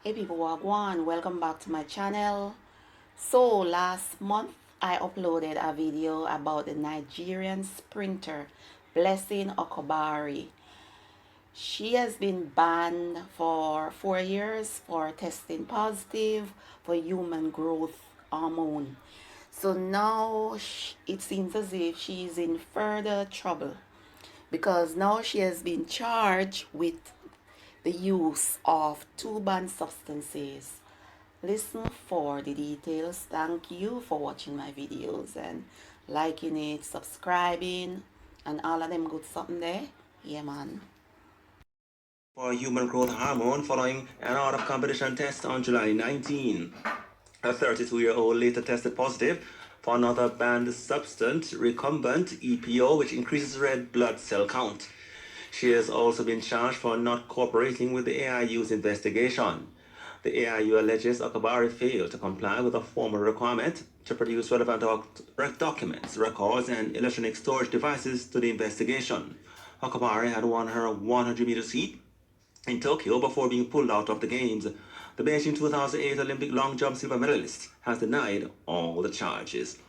Hey people, wagwan, welcome back to my channel. So last month I uploaded a video about the Nigerian sprinter Blessing Okagbare. She has been banned for 4 years for testing positive for human growth hormone. So now it seems as if she's in further trouble because now she has been charged with the use of two banned substances. Listen for the details. Thank you for watching my videos and liking it, subscribing, and all of them good something there. Yeah, man. For human growth hormone following an out-of-competition test on July 19. A 32-year-old later tested positive for another banned substance, recombinant EPO, which increases red blood cell count. She has also been charged for not cooperating with the AIU's investigation. The AIU alleges Okagbare failed to comply with a formal requirement to produce relevant documents, records, and electronic storage devices to the investigation. Okagbare had won her 100-meter heat in Tokyo before being pulled out of the Games. The Beijing 2008 Olympic long jump silver medalist has denied all the charges.